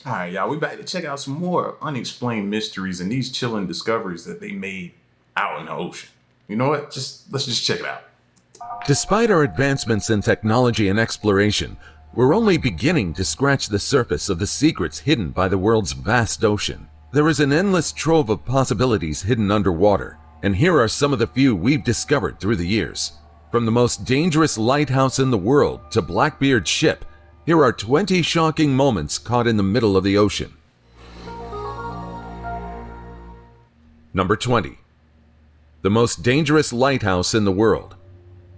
All right, y'all, we back to check out some more unexplained mysteries and these chilling discoveries that they made out in the ocean. You know what? Let's just check it out. Despite our advancements in technology and exploration, we're only beginning to scratch the surface of the secrets hidden by the world's vast ocean. There is an endless trove of possibilities hidden underwater, and here are some of the few we've discovered through the years. From the most dangerous lighthouse in the world to Blackbeard's ship, here are 20 shocking moments caught in the middle of the ocean. Number 20. The most dangerous lighthouse in the world.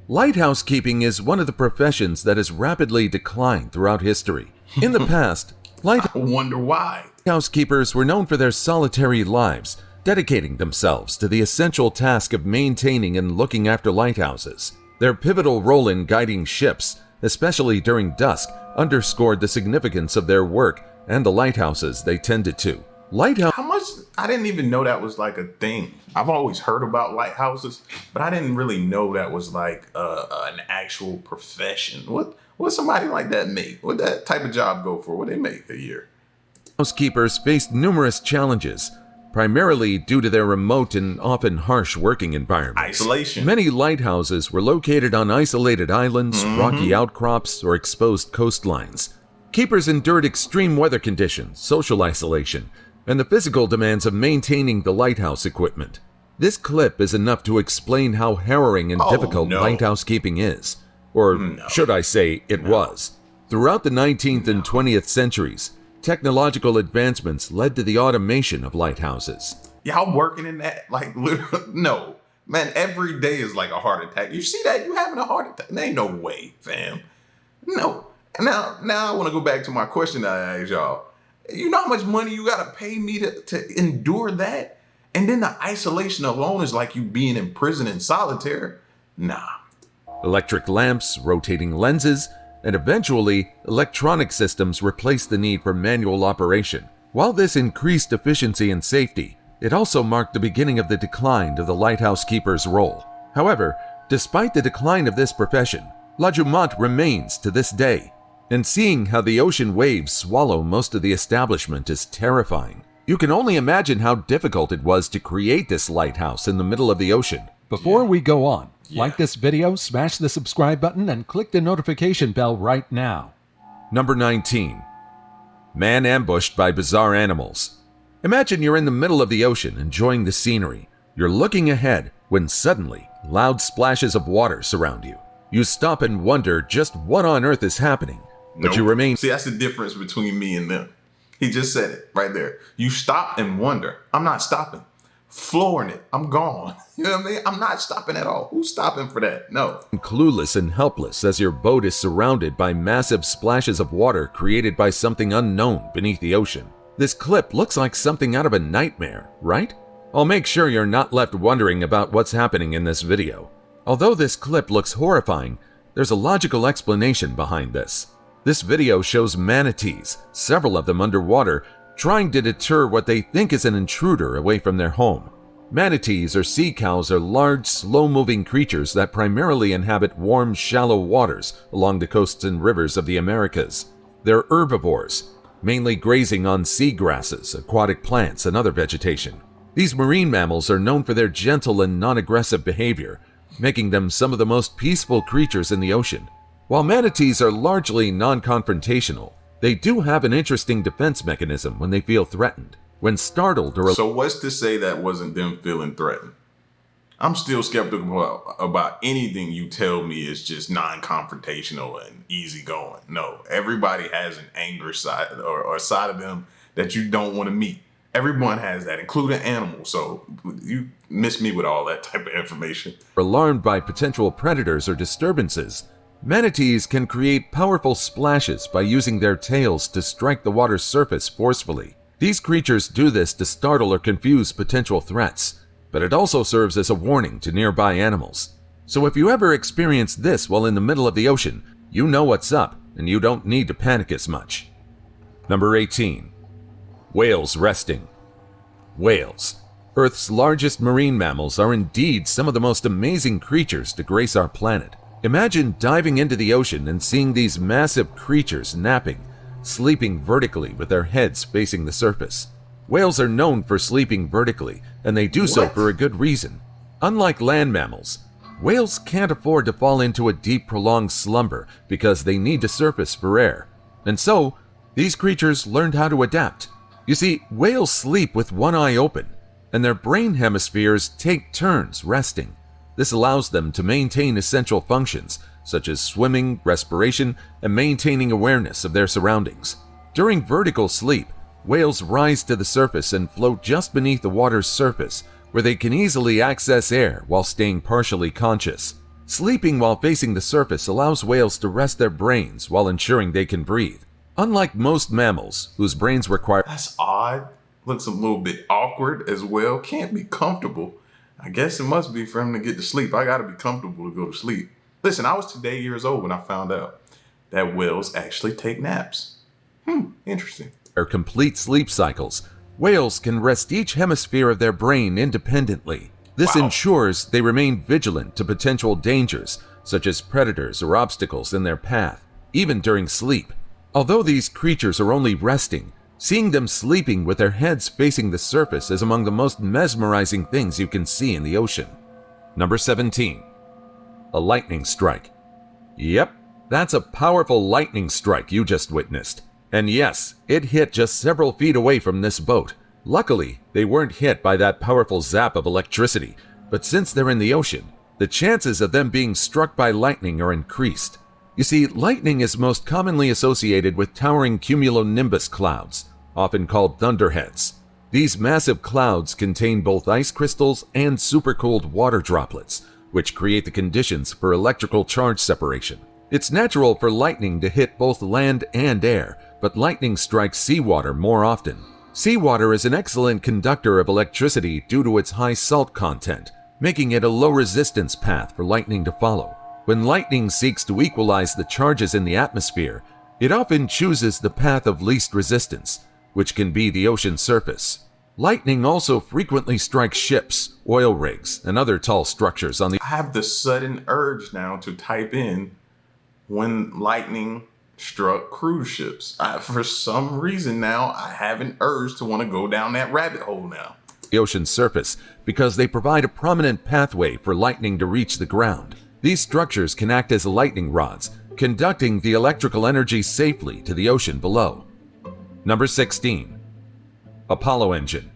Lighthouse keeping is one of the professions that has rapidly declined throughout history. In the past, I wonder why. Lighthouse keepers were known for their solitary lives, dedicating themselves to the essential task of maintaining and looking after lighthouses. Their pivotal role in guiding ships, especially during dusk, underscored the significance of their work and the lighthouses they tended to. How much? I didn't even know that was like a thing. I've always heard about lighthouses, but I didn't really know that was like an actual profession. What somebody like that make? What that type of job go for? What they make a year? Housekeepers faced numerous challenges, primarily due to their remote and often harsh working environments. Isolation. Many lighthouses were located on isolated islands, rocky outcrops, or exposed coastlines. Keepers endured extreme weather conditions, social isolation, and the physical demands of maintaining the lighthouse equipment. This clip is enough to explain how harrowing and difficult lighthouse keeping is. Or should I say, it was. Throughout the 19th and 20th centuries, technological advancements led to the automation of lighthouses. Y'all working in that? Like, literally, no. Man, every day is like a heart attack. You see that? You having a heart attack? There ain't no way, fam. No. Now I want to go back to my question that I asked y'all. You know how much money you got to pay me to endure that? And then the isolation alone is like you being in prison in solitaire? Nah. Electric lamps, rotating lenses, and eventually, electronic systems replaced the need for manual operation. While this increased efficiency and safety, it also marked the beginning of the decline of the lighthouse keeper's role. However, despite the decline of this profession, LAGOON remains to this day, and seeing how the ocean waves swallow most of the establishment is terrifying. You can only imagine how difficult it was to create this lighthouse in the middle of the ocean. Before we go on, like this video, smash the subscribe button, and click the notification bell right now. Number 19. Man ambushed by bizarre animals. Imagine you're in the middle of the ocean enjoying the scenery. You're looking ahead when suddenly loud splashes of water surround you. You stop and wonder just what on earth is happening, but you remain... See, that's the difference between me and them. He just said it right there. You stop and wonder. I'm not stopping. Flooring it. I'm gone. You know what I mean? I'm not stopping at all. Who's stopping for that? No. Clueless and helpless as your boat is surrounded by massive splashes of water created by something unknown beneath the ocean. This clip looks like something out of a nightmare, right? I'll make sure you're not left wondering about what's happening in this video. Although this clip looks horrifying, there's a logical explanation behind this. This video shows manatees, several of them underwater, trying to deter what they think is an intruder away from their home. Manatees or sea cows are large, slow-moving creatures that primarily inhabit warm, shallow waters along the coasts and rivers of the Americas. They're herbivores, mainly grazing on sea grasses, aquatic plants, and other vegetation. These marine mammals are known for their gentle and non-aggressive behavior, making them some of the most peaceful creatures in the ocean. While manatees are largely non-confrontational, they do have an interesting defense mechanism when they feel threatened. When startled or... So what's to say that wasn't them feeling threatened? I'm still skeptical about anything you tell me is just non-confrontational and easygoing. No, everybody has an anger side or a side of them that you don't want to meet. Everyone has that, including animals. So you miss me with all that type of information. Alarmed by potential predators or disturbances, manatees can create powerful splashes by using their tails to strike the water's surface forcefully. These creatures do this to startle or confuse potential threats, but it also serves as a warning to nearby animals. So if you ever experience this while in the middle of the ocean, you know what's up and you don't need to panic as much. Number 18. Whales resting. Whales, Earth's largest marine mammals, are indeed some of the most amazing creatures to grace our planet. Imagine diving into the ocean and seeing these massive creatures napping, sleeping vertically with their heads facing the surface. Whales are known for sleeping vertically, and they do so for a good reason. Unlike land mammals, whales can't afford to fall into a deep, prolonged slumber because they need to surface for air. And so, these creatures learned how to adapt. You see, whales sleep with one eye open, and their brain hemispheres take turns resting. This allows them to maintain essential functions, such as swimming, respiration, and maintaining awareness of their surroundings. During vertical sleep, whales rise to the surface and float just beneath the water's surface, where they can easily access air while staying partially conscious. Sleeping while facing the surface allows whales to rest their brains while ensuring they can breathe. Unlike most mammals, whose brains require— That's odd. Looks a little bit awkward as well. Can't be comfortable. I guess it must be for him to get to sleep. I gotta be comfortable to go to sleep. Listen, I was 2 years old when I found out that whales actually take naps. Interesting. Complete sleep cycles. Whales can rest each hemisphere of their brain independently. This ensures they remain vigilant to potential dangers, such as predators or obstacles in their path, even during sleep. Although these creatures are only resting, seeing them sleeping with their heads facing the surface is among the most mesmerizing things you can see in the ocean. Number 17. A lightning strike. Yep, that's a powerful lightning strike you just witnessed. And yes, it hit just several feet away from this boat. Luckily, they weren't hit by that powerful zap of electricity, but since they're in the ocean, the chances of them being struck by lightning are increased. You see, lightning is most commonly associated with towering cumulonimbus clouds, often called thunderheads. These massive clouds contain both ice crystals and supercooled water droplets, which create the conditions for electrical charge separation. It's natural for lightning to hit both land and air, but lightning strikes seawater more often. Seawater is an excellent conductor of electricity due to its high salt content, making it a low-resistance path for lightning to follow. When lightning seeks to equalize the charges in the atmosphere, it often chooses the path of least resistance, which can be the ocean surface. Lightning also frequently strikes ships, oil rigs, and other tall structures on the— I have the sudden urge now to type in when lightning struck cruise ships. For some reason now, I have an urge to want to go down that rabbit hole now. The ocean surface because they provide a prominent pathway for lightning to reach the ground. These structures can act as lightning rods, conducting the electrical energy safely to the ocean below. Number 16. Apollo engine.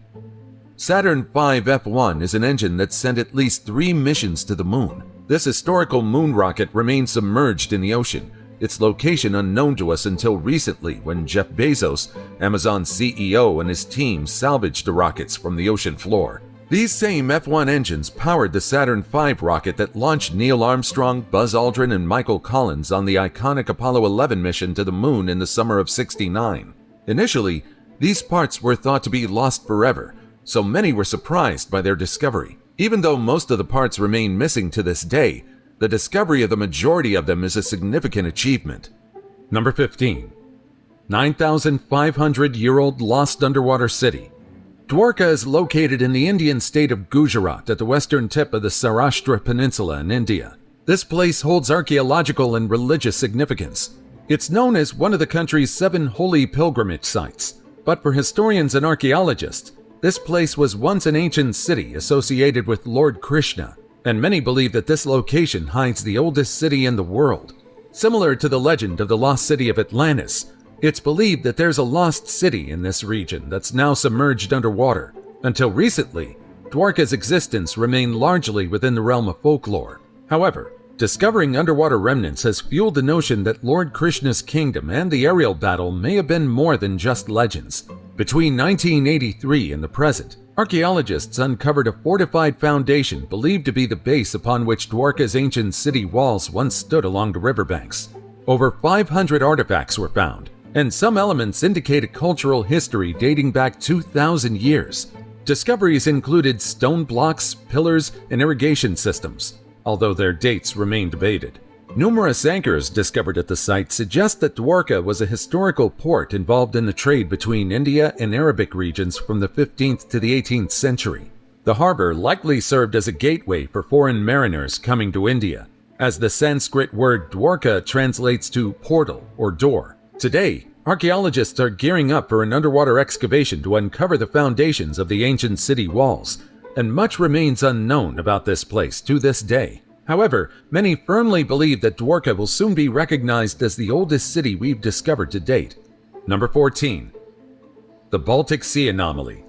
Saturn V F1 is an engine that sent at least 3 missions to the moon. This historical moon rocket remains submerged in the ocean, its location unknown to us until recently when Jeff Bezos, Amazon's CEO, and his team salvaged the rockets from the ocean floor. These same F1 engines powered the Saturn V rocket that launched Neil Armstrong, Buzz Aldrin, and Michael Collins on the iconic Apollo 11 mission to the moon in the summer of '69. Initially, these parts were thought to be lost forever, so many were surprised by their discovery. Even though most of the parts remain missing to this day, the discovery of the majority of them is a significant achievement. Number 15. 9,500-year-old lost underwater city. Dwarka is located in the Indian state of Gujarat at the western tip of the Saurashtra Peninsula in India. This place holds archaeological and religious significance. It's known as one of the country's 7 holy pilgrimage sites, but for historians and archaeologists, this place was once an ancient city associated with Lord Krishna, and many believe that this location hides the oldest city in the world. Similar to the legend of the lost city of Atlantis, it's believed that there's a lost city in this region that's now submerged underwater. Until recently, Dwarka's existence remained largely within the realm of folklore. However, discovering underwater remnants has fueled the notion that Lord Krishna's kingdom and the aerial battle may have been more than just legends. Between 1983 and the present, archaeologists uncovered a fortified foundation believed to be the base upon which Dwarka's ancient city walls once stood along the riverbanks. Over 500 artifacts were found, and some elements indicate a cultural history dating back 2,000 years. Discoveries included stone blocks, pillars, and irrigation systems, although their dates remain debated. Numerous anchors discovered at the site suggest that Dwarka was a historical port involved in the trade between India and Arabic regions from the 15th to the 18th century. The harbor likely served as a gateway for foreign mariners coming to India, as the Sanskrit word Dwarka translates to portal or door. Today, Archaeologists are gearing up for an underwater excavation to uncover the foundations of the ancient city walls, and much remains unknown about this place to this day. However, many firmly believe that Dwarka will soon be recognized as the oldest city we've discovered to date. Number 14. The Baltic Sea Anomaly.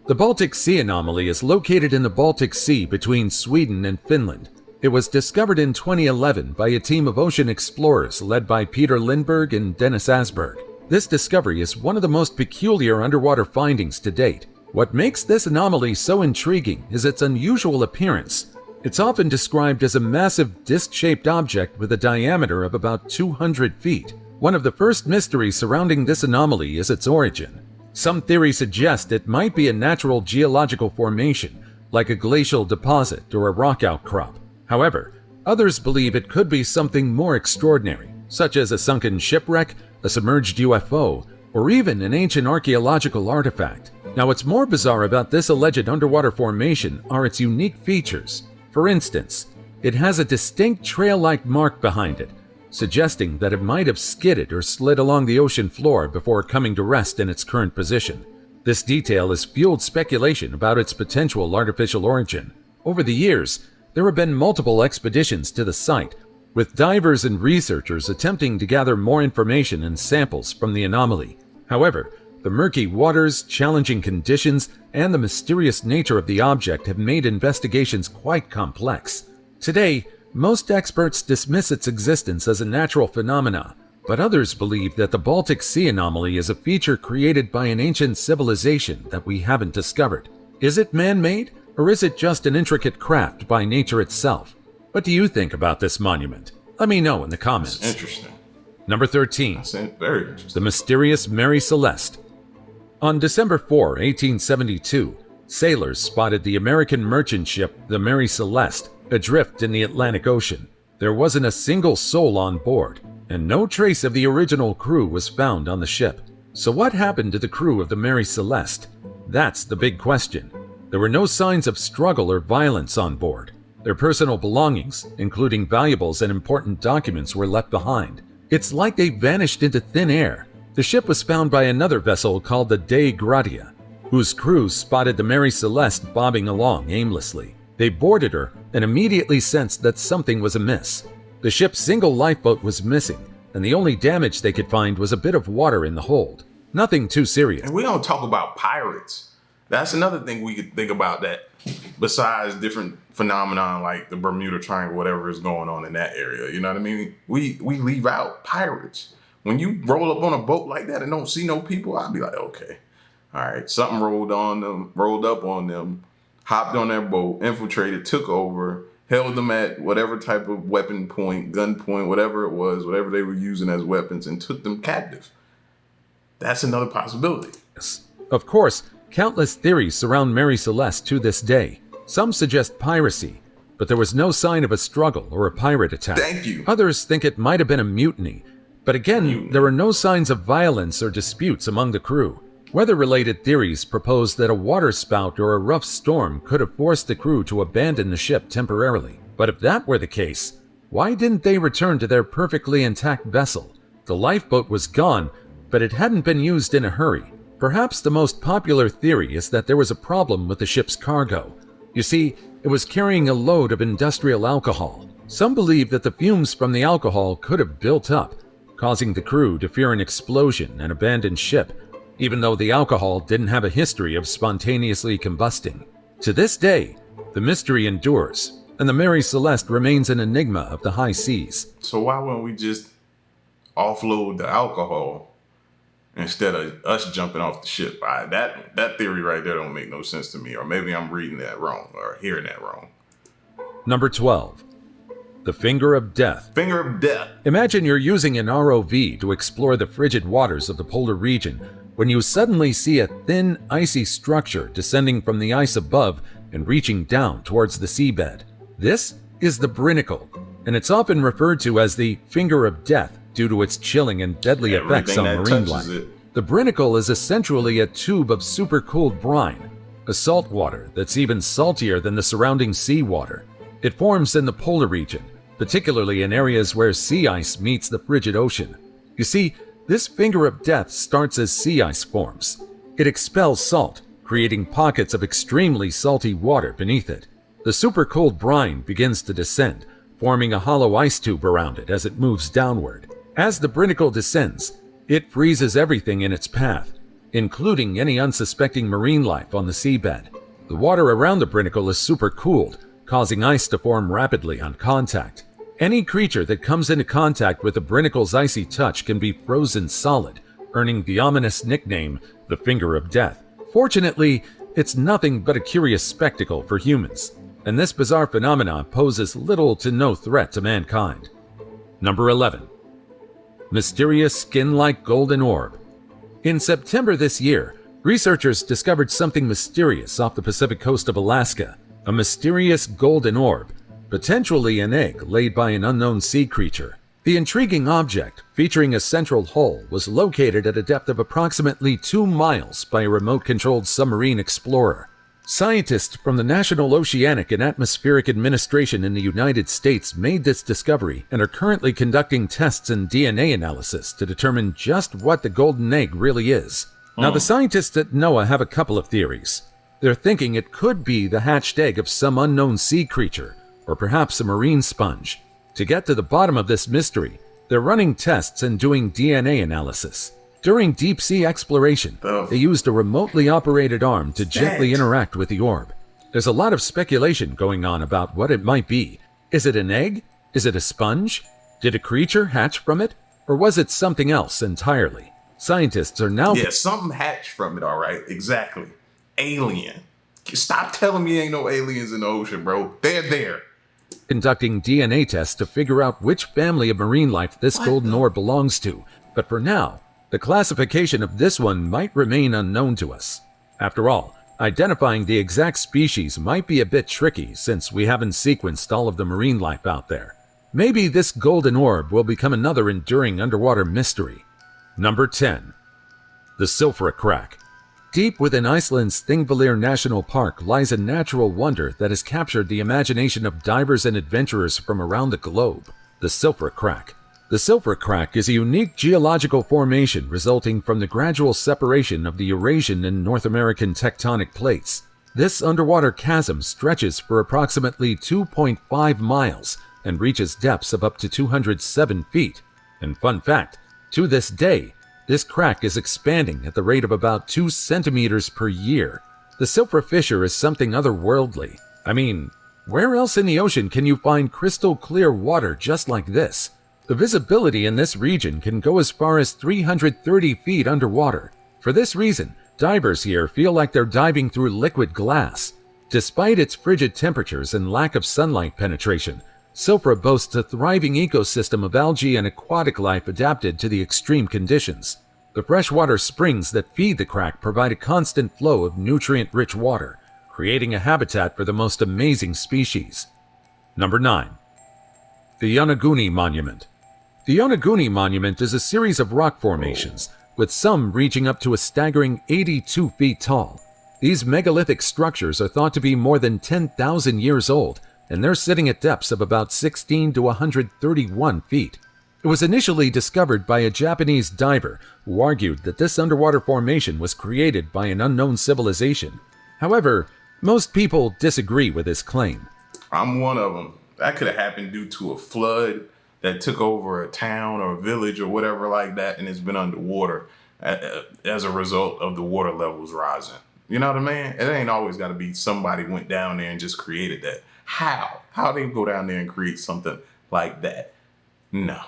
The Baltic Sea Anomaly is located in the Baltic Sea between Sweden and Finland. It was discovered in 2011 by a team of ocean explorers led by Peter Lindberg and Dennis Asberg. This discovery is one of the most peculiar underwater findings to date. What makes this anomaly so intriguing is its unusual appearance. It's often described as a massive disc-shaped object with a diameter of about 200 feet. One of the first mysteries surrounding this anomaly is its origin. Some theories suggest it might be a natural geological formation, like a glacial deposit or a rock outcrop. However, others believe it could be something more extraordinary, such as a sunken shipwreck, a submerged UFO, or even an ancient archaeological artifact. Now, what's more bizarre about this alleged underwater formation are its unique features. For instance, it has a distinct trail-like mark behind it, suggesting that it might have skidded or slid along the ocean floor before coming to rest in its current position. This detail has fueled speculation about its potential artificial origin. Over the years, there have been multiple expeditions to the site, with divers and researchers attempting to gather more information and samples from the anomaly. However, the murky waters, challenging conditions, and the mysterious nature of the object have made investigations quite complex. Today, most experts dismiss its existence as a natural phenomena, but others believe that the Baltic Sea Anomaly is a feature created by an ancient civilization that we haven't discovered. Is it man-made, or is it just an intricate craft by nature itself? What do you think about this monument? Let me know in the comments. That's interesting. Number 13. That's very interesting. The mysterious Mary Celeste. On December 4, 1872, sailors spotted the American merchant ship, the Mary Celeste, adrift in the Atlantic Ocean. There wasn't a single soul on board, and no trace of the original crew was found on the ship. So what happened to the crew of the Mary Celeste? That's the big question. There were no signs of struggle or violence on board. Their personal belongings, including valuables and important documents, were left behind. It's like they vanished into thin air. The ship was found by another vessel called the Dei Gratia, whose crew spotted the Mary Celeste bobbing along aimlessly. They boarded her and immediately sensed that something was amiss. The ship's single lifeboat was missing, and the only damage they could find was a bit of water in the hold. Nothing too serious. And we don't talk about pirates. That's another thing we could think about, that besides different phenomenon like the Bermuda Triangle, whatever is going on in that area. You know what I mean? We leave out pirates. When you roll up on a boat like that and don't see no people, I'd be like, okay, all right, something rolled up on them, hopped on their boat, infiltrated, took over, held them at whatever type of weapon point, gun point, whatever it was, whatever they were using as weapons, and took them captive. That's another possibility. Of course, countless theories surround Mary Celeste to this day. Some suggest piracy, but there was no sign of a struggle or a pirate attack. Thank you. Others think it might have been a mutiny, but again, there are no signs of violence or disputes among the crew. Weather-related theories propose that a waterspout or a rough storm could have forced the crew to abandon the ship temporarily. But if that were the case, why didn't they return to their perfectly intact vessel? The lifeboat was gone, but it hadn't been used in a hurry. Perhaps the most popular theory is that there was a problem with the ship's cargo. You see, it was carrying a load of industrial alcohol. Some believe that the fumes from the alcohol could have built up, causing the crew to fear an explosion and abandon ship, even though the alcohol didn't have a history of spontaneously combusting. To this day, the mystery endures, and the Mary Celeste remains an enigma of the high seas. So why wouldn't we just offload the alcohol instead of us jumping off the ship? That theory right there don't make no sense to me, or maybe I'm reading that wrong or hearing that wrong. Number 12. The Finger of Death. Finger of Death. Imagine you're using an ROV to explore the frigid waters of the polar region when you suddenly see a thin, icy structure descending from the ice above and reaching down towards the seabed. This is the Brinicle, and it's often referred to as the Finger of Death due to its chilling and deadly effects on marine life. The Brinicle is essentially a tube of supercooled brine, a salt water that's even saltier than the surrounding seawater. It forms in the polar region, particularly in areas where sea ice meets the frigid ocean. You see, This finger of death starts as sea ice forms. It expels salt, creating pockets of extremely salty water beneath it. The super-cold brine begins to descend, forming a hollow ice tube around it as it moves downward. As the brinacle descends, it freezes everything in its path, including any unsuspecting marine life on the seabed. The water around the brinacle is super-cooled, causing ice to form rapidly on contact. Any creature that comes into contact with the brinicle's icy touch can be frozen solid, earning the ominous nickname, the Finger of Death. Fortunately, it's nothing but a curious spectacle for humans, and this bizarre phenomenon poses little to no threat to mankind. Number 11. Mysterious skin-like golden orb. In September this year, researchers discovered something mysterious off the Pacific coast of Alaska, a mysterious golden orb, potentially an egg laid by an unknown sea creature. The intriguing object, featuring a central hull, was located at a depth of approximately 2 miles by a remote-controlled submarine explorer. Scientists from the National Oceanic and Atmospheric Administration in the United States made this discovery and are currently conducting tests and DNA analysis to determine just what the golden egg really is. Now, the scientists at NOAA have a couple of theories. They're thinking it could be the hatched egg of some unknown sea creature, or perhaps a marine sponge. To get to the bottom of this mystery, they're running tests and doing DNA analysis. During deep-sea exploration, they used a remotely operated arm to gently interact with the orb. There's a lot of speculation going on about what it might be. Is it an egg? Is it a sponge? Did a creature hatch from it? Or was it something else entirely? Scientists are now... Yeah, something hatched from it, all right. Exactly. Alien. Stop telling me ain't no aliens in the ocean, bro. They're there. Conducting DNA tests to figure out which family of marine life this golden orb belongs to. But for now, the classification of this one might remain unknown to us. After all, identifying the exact species might be a bit tricky since we haven't sequenced all of the marine life out there. Maybe this golden orb will become another enduring underwater mystery. Number 10. The SILFRA crack. Deep within Iceland's Thingvellir National Park lies a natural wonder that has captured the imagination of divers and adventurers from around the globe, the SILFRA crack. The SILFRA crack is a unique geological formation resulting from the gradual separation of the Eurasian and North American tectonic plates. This underwater chasm stretches for approximately 2.5 miles and reaches depths of up to 207 feet. And fun fact, to this day, this crack is expanding at the rate of about 2 centimeters per year. The SILFRA fissure is something otherworldly. I mean, where else in the ocean can you find crystal clear water just like this? The visibility in this region can go as far as 330 feet underwater. For this reason, divers here feel like they're diving through liquid glass. Despite its frigid temperatures and lack of sunlight penetration, SILFRA boasts a thriving ecosystem of algae and aquatic life adapted to the extreme conditions. The freshwater springs that feed the crack provide a constant flow of nutrient-rich water, creating a habitat for the most amazing species. Number 9. The YONAGUNI Monument. The YONAGUNI Monument is a series of rock formations, with some reaching up to a staggering 82 feet tall. These megalithic structures are thought to be more than 10,000 years old, and they're sitting at depths of about 16 to 131 feet. It was initially discovered by a Japanese diver who argued that this underwater formation was created by an unknown civilization. However, most people disagree with this claim. I'm one of them. That could have happened due to a flood that took over a town or a village or whatever like that, and it's been underwater as a result of the water levels rising. You know what I mean? It ain't always got to be somebody went down there and just created that. How they go down there and create something like that? No.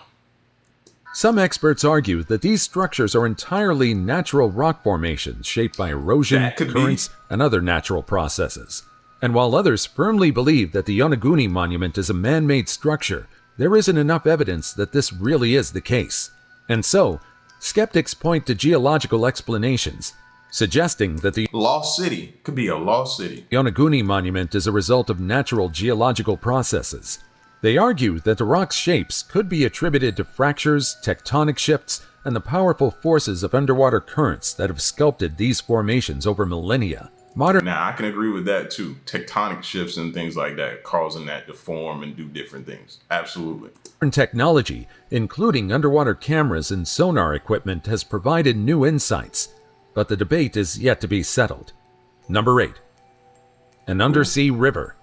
Some experts argue that these structures are entirely natural rock formations shaped by erosion, currents, and other natural processes. And while others firmly believe that the YONAGUNI Monument is a man-made structure, there isn't enough evidence that this really is the case. And so, skeptics point to geological explanations, suggesting that the lost city could be a lost city. YONAGUNI Monument is a result of natural geological processes. They argue that the rock's shapes could be attributed to fractures, tectonic shifts, and the powerful forces of underwater currents that have sculpted these formations over millennia. Modern Now, I can agree with that too. Tectonic shifts and things like that, causing that to form and do different things. Absolutely. technology, including underwater cameras and sonar equipment, has provided new insights, but the debate is yet to be settled. Number 8. An undersea river.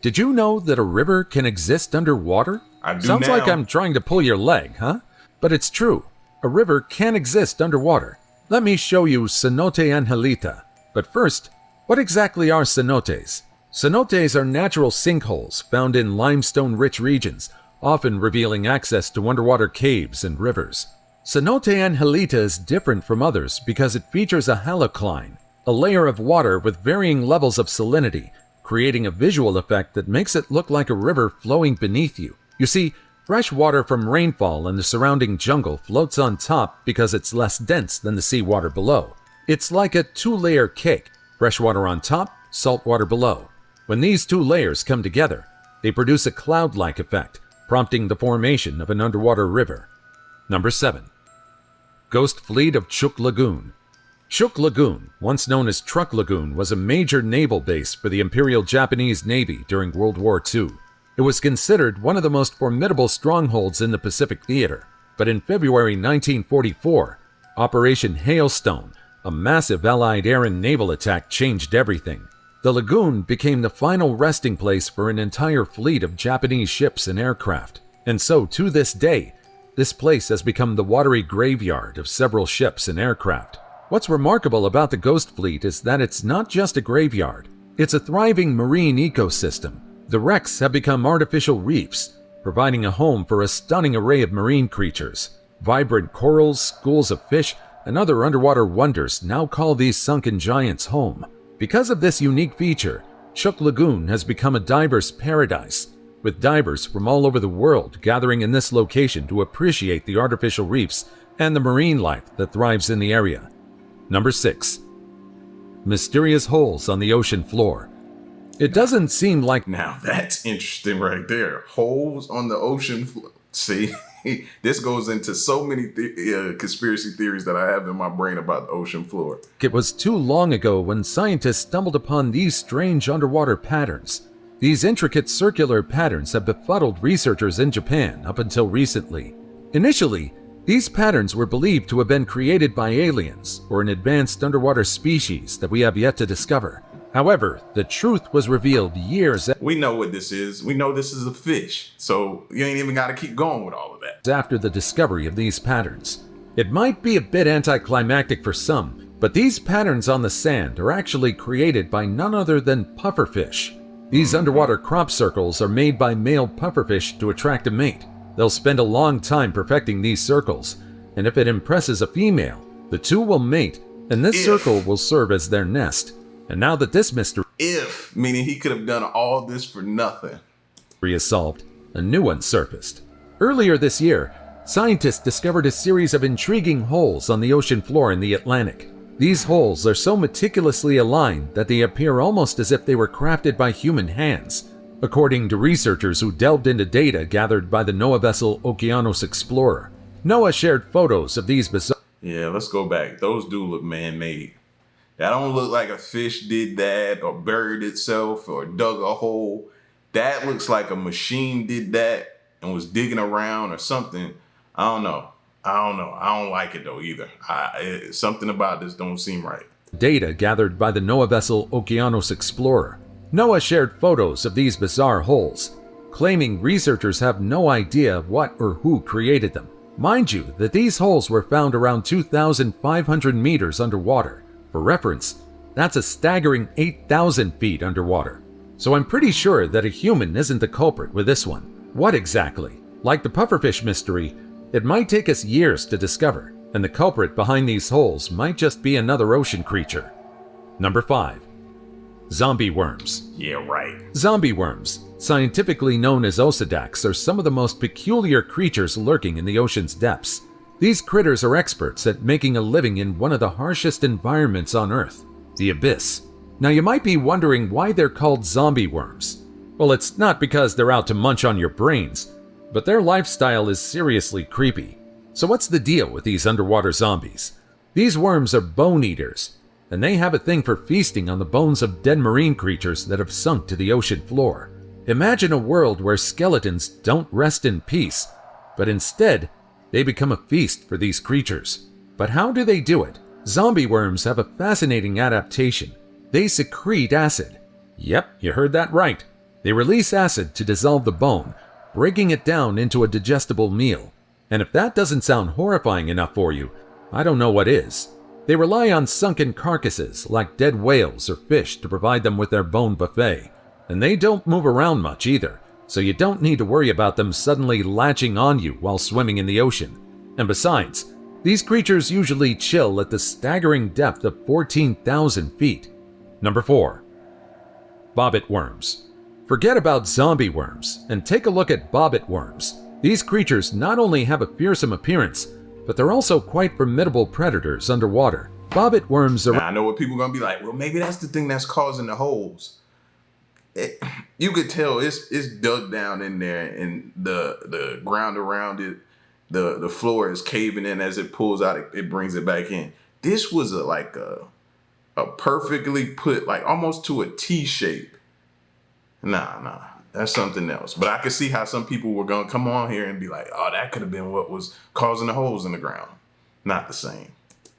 Did you know that a river can exist underwater? I do Sounds now. like I'm trying to pull your leg, huh? But it's true. A river can exist underwater. Let me show you Cenote Angelita. But first, what exactly are cenotes? Cenotes are natural sinkholes found in limestone-rich regions, often revealing access to underwater caves and rivers. Cenote Angelita is different from others because it features a halocline, a layer of water with varying levels of salinity, creating a visual effect that makes it look like a river flowing beneath you. You see, fresh water from rainfall and the surrounding jungle floats on top because it's less dense than the seawater below. It's like a two-layer cake, fresh water on top, salt water below. When these two layers come together, they produce a cloud-like effect, prompting the formation of an underwater river. Number 7. Ghost Fleet of CHUUK Lagoon. CHUUK Lagoon, once known as Truk Lagoon, was a major naval base for the Imperial Japanese Navy during World War II. It was considered one of the most formidable strongholds in the Pacific Theater, but in February 1944, Operation Hailstone, a massive Allied air and naval attack, changed everything. The lagoon became the final resting place for an entire fleet of Japanese ships and aircraft, and so to this day, this place has become the watery graveyard of several ships and aircraft. What's remarkable about the Ghost Fleet is that it's not just a graveyard, it's a thriving marine ecosystem. The wrecks have become artificial reefs, providing a home for a stunning array of marine creatures. Vibrant corals, schools of fish, and other underwater wonders now call these sunken giants home. Because of this unique feature, CHUUK Lagoon has become a diver's paradise, with divers from all over the world gathering in this location to appreciate the artificial reefs and the marine life that thrives in the area. Number 6. Mysterious holes on the ocean floor. It doesn't seem like Now, that's interesting right there. Holes on the ocean floor. See, this goes into so many conspiracy theories that I have in my brain about the ocean floor. it was too long ago when scientists stumbled upon these strange underwater patterns. These intricate circular patterns have befuddled researchers in Japan up until recently. Initially, these patterns were believed to have been created by aliens or an advanced underwater species that we have yet to discover. However, the truth was revealed years We know what this is. We know this is a fish. So you ain't even got to keep going with all of that. after the discovery of these patterns. It might be a bit anticlimactic for some, but these patterns on the sand are actually created by none other than pufferfish. These underwater crop circles are made by male pufferfish to attract a mate. They'll spend a long time perfecting these circles, and if it impresses a female, the two will mate, and this circle will serve as their nest. And now that this mystery Meaning he could have done all this for nothing. is solved, a new one surfaced. Earlier this year, scientists discovered a series of intriguing holes on the ocean floor in the Atlantic. These holes are so meticulously aligned that they appear almost as if they were crafted by human hands. According to researchers who delved into data gathered by the NOAA vessel Okeanos Explorer, NOAA shared photos of these bizarre Yeah, let's go back. Those do look man-made. That don't look like a fish did that or buried itself or dug a hole. That looks like a machine did that and was digging around or something. I don't know. I don't like it though either. Something about this don't seem right. data gathered by the NOAA vessel Okeanos Explorer. NOAA shared photos of these bizarre holes, claiming researchers have no idea what or who created them. Mind you that these holes were found around 2,500 meters underwater. For reference, that's a staggering 8,000 feet underwater. So I'm pretty sure that a human isn't the culprit with this one. What exactly? Like the pufferfish mystery, it might take us years to discover, and the culprit behind these holes might just be another ocean creature. Number 5. Zombie worms. Yeah, right. Zombie worms, scientifically known as Osedax, are some of the most peculiar creatures lurking in the ocean's depths. These critters are experts at making a living in one of the harshest environments on Earth, the abyss. Now you might be wondering why they're called zombie worms. Well, it's not because they're out to munch on your brains, but their lifestyle is seriously creepy. So what's the deal with these underwater zombies? These worms are bone eaters, and they have a thing for feasting on the bones of dead marine creatures that have sunk to the ocean floor. Imagine a world where skeletons don't rest in peace, but instead, they become a feast for these creatures. But how do they do it? Zombie worms have a fascinating adaptation. They secrete acid. Yep, you heard that right. They release acid to dissolve the bone, breaking it down into a digestible meal. And if that doesn't sound horrifying enough for you, I don't know what is. They rely on sunken carcasses like dead whales or fish to provide them with their bone buffet. And they don't move around much either, so you don't need to worry about them suddenly latching on you while swimming in the ocean. And besides, these creatures usually chill at the staggering depth of 14,000 feet. Number 4. Bobbit worms. Forget about zombie worms and take a look at bobbit worms. These creatures not only have a fearsome appearance, but they're also quite formidable predators underwater. Bobbit worms are... Now, I know what people are going to be like, well, maybe that's the thing that's causing the holes. You could tell it's dug down in there, and the ground around it, the floor is caving in as it pulls out. It brings it back in. This was a perfectly put, like almost to a T shape. Nah, that's something else. But I could see how some people were gonna come on here and be like, oh, that could have been what was causing the holes in the ground. Not the same.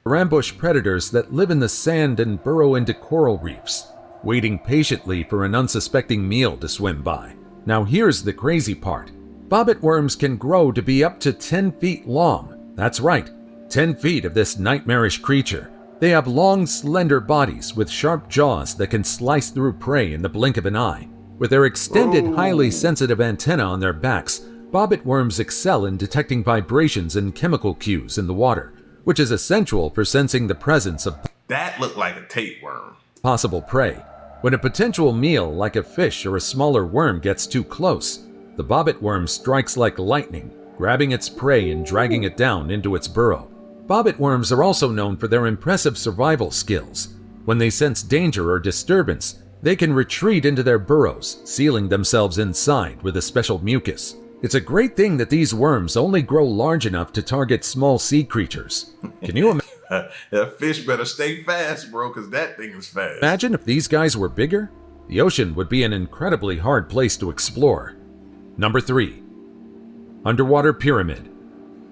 Ambush predators that live in the sand and burrow into coral reefs, waiting patiently for an unsuspecting meal to swim by. Now here's the crazy part. Bobbit worms can grow to be up to 10 feet long. That's right, 10 feet of this nightmarish creature. They have long, slender bodies with sharp jaws that can slice through prey in the blink of an eye. With their extended, highly sensitive antennae on their backs, bobbit worms excel in detecting vibrations and chemical cues in the water, which is essential for sensing the presence of... That looked like a tapeworm. ...possible prey. When a potential meal like a fish or a smaller worm gets too close, the bobbit worm strikes like lightning, grabbing its prey and dragging it down into its burrow. Bobbit worms are also known for their impressive survival skills. When they sense danger or disturbance, they can retreat into their burrows, sealing themselves inside with a special mucus. It's a great thing that these worms only grow large enough to target small sea creatures. Can you imagine? That fish better stay fast, bro, because that thing is fast. Imagine if these guys were bigger? The ocean would be an incredibly hard place to explore. Number 3. Underwater pyramid.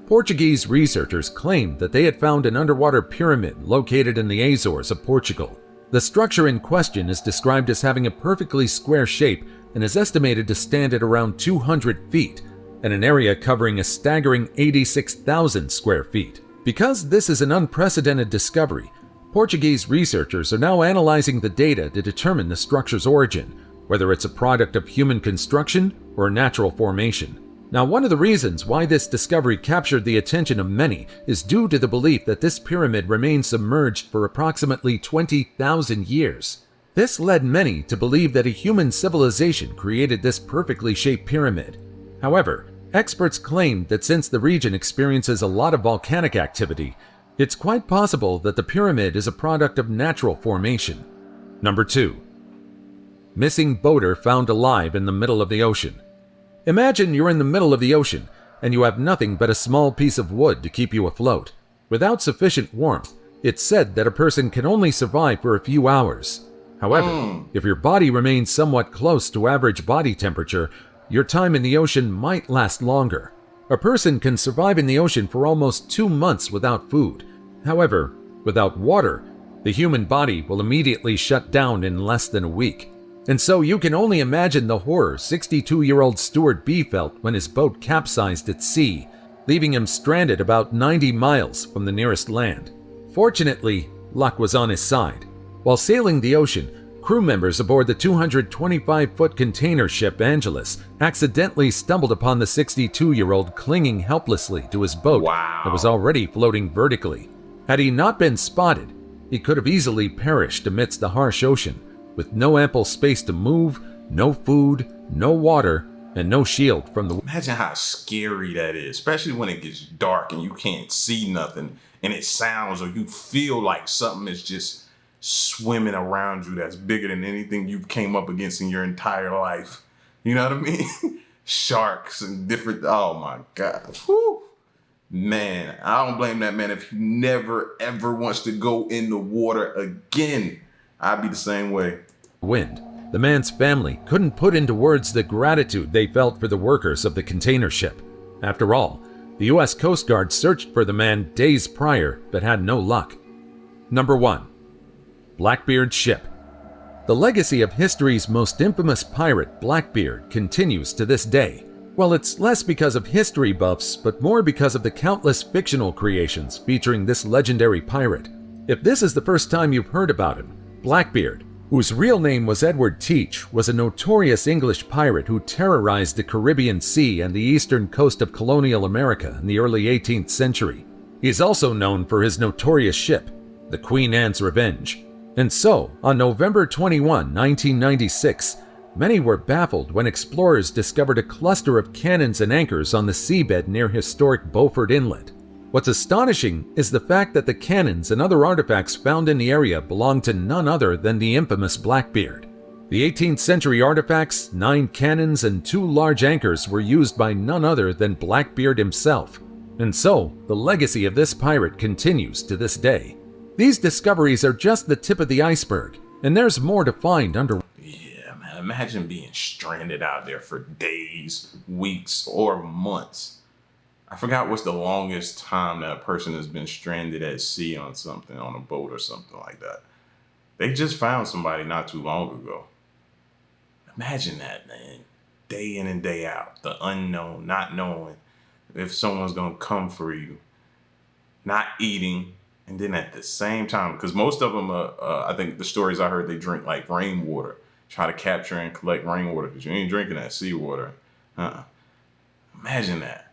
Portuguese researchers claimed that they had found an underwater pyramid located in the Azores of Portugal. The structure in question is described as having a perfectly square shape and is estimated to stand at around 200 feet, and an area covering a staggering 86,000 square feet. Because this is an unprecedented discovery, Portuguese researchers are now analyzing the data to determine the structure's origin, whether it's a product of human construction or a natural formation. Now, one of the reasons why this discovery captured the attention of many is due to the belief that this pyramid remained submerged for approximately 20,000 years. This led many to believe that a human civilization created this perfectly shaped pyramid. However, experts claim that since the region experiences a lot of volcanic activity, it's quite possible that the pyramid is a product of natural formation. Number 2. Missing boater found alive in the middle of the ocean. Imagine you're in the middle of the ocean and you have nothing but a small piece of wood to keep you afloat. Without sufficient warmth, it's said that a person can only survive for a few hours. However, if your body remains somewhat close to average body temperature, your time in the ocean might last longer. A person can survive in the ocean for almost 2 months without food. However, without water, the human body will immediately shut down in less than a week. And so you can only imagine the horror 62-year-old Stuart B felt when his boat capsized at sea, leaving him stranded about 90 miles from the nearest land. Fortunately, luck was on his side. While sailing the ocean, crew members aboard the 225-foot container ship Angelus accidentally stumbled upon the 62-year-old clinging helplessly to his boat that was already floating vertically. Had he not been spotted, he could have easily perished amidst the harsh ocean, with no ample space to move, no food, no water, and no shield from the... Imagine how scary that is, especially when it gets dark and you can't see nothing, and it sounds or you feel like something is just swimming around you that's bigger than anything you've came up against in your entire life. You know what I mean? Sharks and different... Oh my God. Whew. Man, I don't blame that man if he never ever wants to go in the water again. I'd be the same way. Wind. The man's family couldn't put into words the gratitude they felt for the workers of the container ship. After all, the U.S. Coast Guard searched for the man days prior but had no luck. Number 1. Blackbeard's ship. The legacy of history's most infamous pirate, Blackbeard, continues to this day. Well, it's less because of history buffs, but more because of the countless fictional creations featuring this legendary pirate. If this is the first time you've heard about him, Blackbeard, whose real name was Edward Teach, was a notorious English pirate who terrorized the Caribbean Sea and the eastern coast of colonial America in the early 18th century. He's also known for his notorious ship, the Queen Anne's Revenge. And so, on November 21, 1996, many were baffled when explorers discovered a cluster of cannons and anchors on the seabed near historic Beaufort Inlet. What's astonishing is the fact that the cannons and other artifacts found in the area belong to none other than the infamous Blackbeard. The 18th century artifacts, 9 cannons, and 2 large anchors were used by none other than Blackbeard himself. And so, the legacy of this pirate continues to this day. These discoveries are just the tip of the iceberg, and there's more to find under. Yeah, man, imagine being stranded out there for days, weeks, or months. I forgot what's the longest time that a person has been stranded at sea on something, on a boat or something like that. They just found somebody not too long ago. Imagine that, man. Day in and day out. The unknown, not knowing if someone's going to come for you. Not eating. And then at the same time, because most of them, I think the stories I heard, they drink like rainwater. Try to capture and collect rainwater because you ain't drinking that seawater. Imagine that.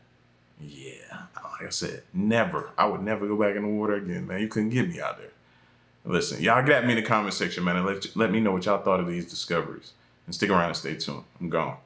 Yeah, like I said, never. I would never go back in the water again, man. You couldn't get me out there. Listen, y'all get at me in the comment section, man, and let me know what y'all thought of these discoveries. And stick around and stay tuned. I'm gone.